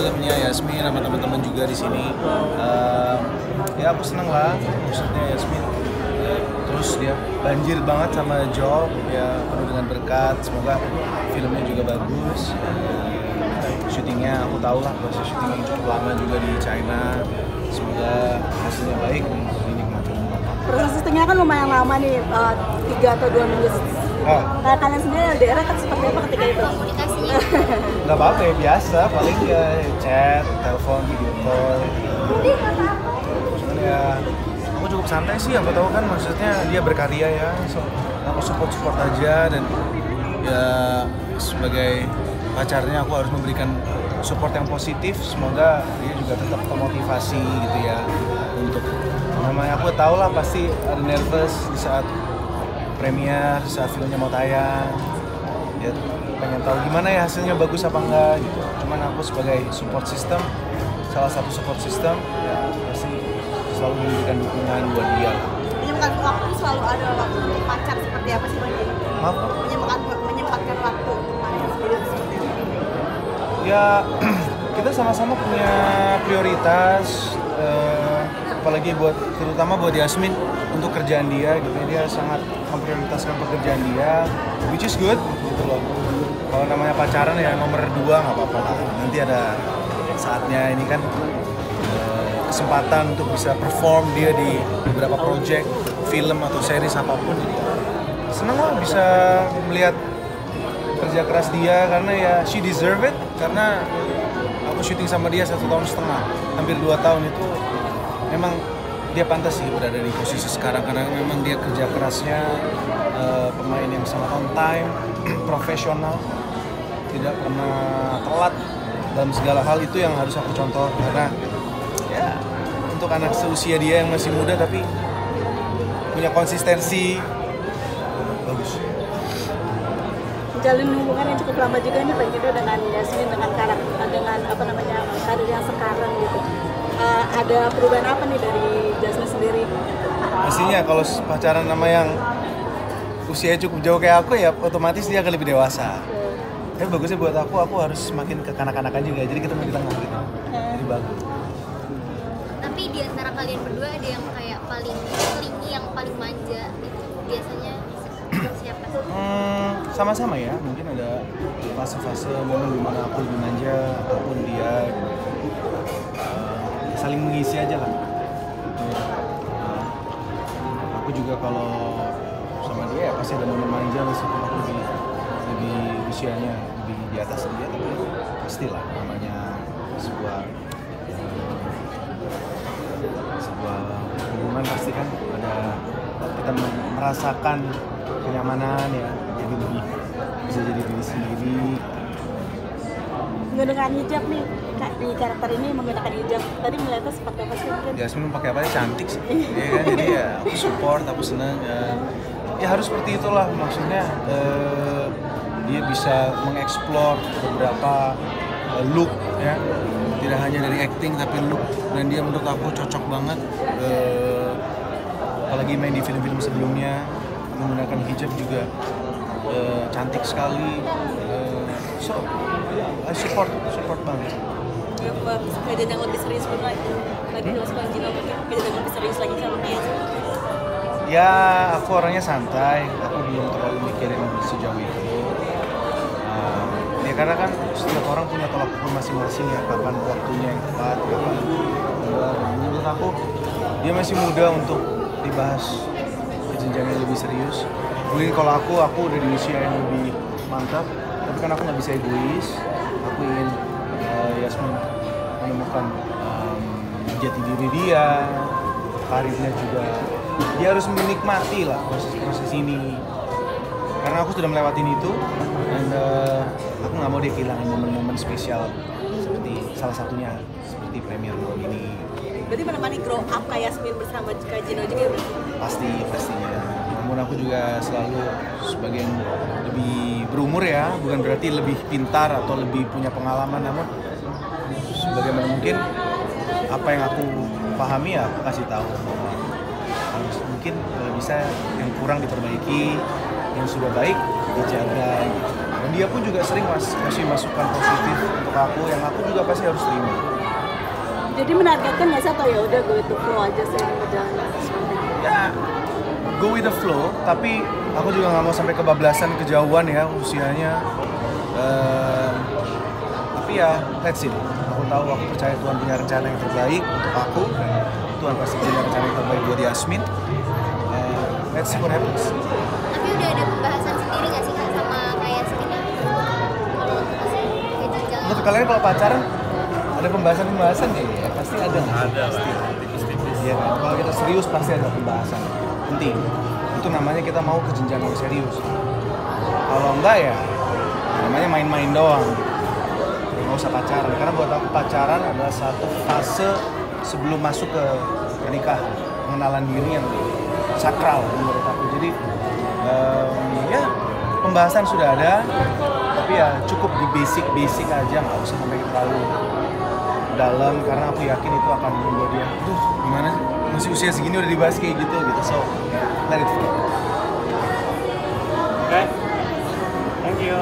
filmnya Yasmin sama teman-teman juga di sini. Ya aku seneng lah, maksudnya Yasmin terus dia banjir banget sama job, ya penuh dengan berkat. Semoga filmnya juga bagus. Syutingnya aku tahu lah proses syutingnya cukup lama juga di China. Semoga hasilnya baik dan dinikmati. Proses syutingnya kan lumayan lama nih, 3 atau 2 minggu. Nah, kalian sendiri LDR kan seperti apa ketika itu? Komunikasinya Nggak apa-apa ya, biasa, paling ya chat, telepon, video call. Ya, aku cukup santai sih, aku tahu kan maksudnya dia berkarya ya, so aku support aja, dan ya sebagai pacarnya aku harus memberikan support yang positif. Semoga dia juga tetap termotivasi gitu ya, untuk namanya aku tahu lah pasti ada nervous di saat premier, saat filmnya mau tayang, ya pengen tahu gimana ya hasilnya, bagus apa enggak gitu. Cuman aku sebagai support system, salah satu support system, ya pasti selalu memberikan dukungan buat dia. Menyempatkan waktu selalu ada waktu untuk pacar seperti apa sih bagi? Maaf? Menyempatkan waktu untuk pacar sendiri seperti apa? Ya kita sama-sama punya prioritas, apalagi terutama buat Yasmin untuk kerjaan dia gitu. Dia sangat memprioritaskan pekerjaan dia, which is good gitu loh. Kalau namanya pacaran ya nomor 2 nggak apa-apa lah. Nanti ada saatnya, ini kan kesempatan untuk bisa perform dia di beberapa project, film atau series apapun. Senang lah bisa melihat kerja keras dia, karena ya she deserve it. Karena aku syuting sama dia 1,5 tahun, hampir 2 tahun, itu memang dia pantas sih berada di posisi sekarang, karena memang dia kerja kerasnya, pemain yang sangat on time, profesional, tidak pernah telat dalam segala hal. Itu yang harus aku contoh, karena ya untuk anak seusia dia yang masih muda tapi punya konsistensi bagus. Menjalin hubungan yang cukup lama juga nih Pak Gino dengan Yasmin, dengan karir yang sekarang gitu. Ada perubahan apa nih dari Yasmin sendiri? Pastinya kalau pacaran sama yang usianya cukup jauh kayak aku, ya otomatis dia akan lebih dewasa. Tapi bagusnya buat aku harus semakin ke kanak-kanakan juga, jadi ketemu di tengah gitu. Jadi bagus. tapi di antara kalian berdua ada yang kayak paling clingy, yang paling manja gitu, biasanya siapa sih? Sama-sama ya, mungkin ada fase-fase momen dimana aku lebih manja ataupun dia, saling mengisi aja lah. Aku juga kalau sama dia ya pasti ada momen manja, meskipun aku lebih usianya lebih di atas dia, tapi pastilah namanya sebuah hubungan pasti kan ada, kita merasakan kenyamanan ya, jadi lebih bisa jadi diri sendiri. Menggunakan hijab nih, Kak, di karakter ini menggunakan hijab. Tadi melihatnya seperti apa sih mungkin? Yasmin pakai apa aja cantik sih, ya kan? Jadi ya aku support, aku senang. Ya harus seperti itulah, maksudnya dia bisa mengeksplor beberapa look ya, tidak hanya dari acting tapi look, dan dia menurut aku cocok banget, apalagi main di film-film sebelumnya menggunakan hijab juga cantik sekali. So I support banget. Kejadian yang lebih serius pun lagi Mas Gino, mungkin kejadian yang lebih serius lagi sama dia. Ya aku orangnya santai, aku belum terlalu mikirin sejauh itu. Ya karena kan setiap orang punya tolak ukur masing-masing ya, kapan waktunya yang tepat, kapan enggak. Menurut aku dia masih muda untuk dibahas ke jenjang yang lebih serius. Mungkin kalau aku udah di usia yang lebih mantap, tapi kan aku nggak bisa egois. Aku ingin Yasmin menemukan jati diri dia, karirnya juga. Dia harus menikmati lah proses ini, karena aku sudah melewatin itu, dan aku nggak mau dia kehilangan momen-momen spesial seperti salah satunya seperti premier malam ini. Berarti menemani grow up kayak Yasmin bersama Kak Gino juga berarti? Pastinya. Namun aku juga selalu sebagai yang lebih berumur ya, bukan berarti lebih pintar atau lebih punya pengalaman, namun sebagaimana mungkin apa yang aku pahami ya aku kasih tahu. Mungkin kalau bisa yang kurang diperbaiki, yang sudah baik dijaga. Dan dia pun juga sering kasih masukan positif untuk aku, yang aku juga pasti harus terima. Jadi menargetkan nggak sih atau ya udah go with the flow aja sih berjalan seperti itu? Ya, go with the flow, tapi aku juga nggak mau sampai kebablasan, kejauhan ya usianya. Tapi ya, let's see. Aku tahu, aku percaya Tuhan punya rencana yang terbaik untuk aku, dan Tuhan pasti punya rencana yang terbaik buat Yasmin. Let's see what happens. Tapi udah ada pembahasan sendiri nggak sih Kak sama kayak Yasmin? Kalau masih kayak jenjang. Menurut kalian kalau pacaran ada pembahasan ya? Pasti ada. Ada lah, Pasti. tipis-tipis. Iya kan? Kalau kita serius pasti ada pembahasan. Penting. Itu namanya kita mau ke jenjang yang serius. Kalau enggak ya namanya main-main doang. Ya, nggak usah pacaran. Karena buat aku pacaran adalah satu fase sebelum masuk ke pernikahan. Pengenalan diri yang sakral menurut aku. Jadi ya pembahasan sudah ada. Tapi ya cukup di basic aja. Nggak usah sampai terlalu dalam, karena aku yakin itu akan membuat dia, aduh gimana sih, masih usia segini udah dibahas kayak gitu. So, let it flow. Okay. Thank you.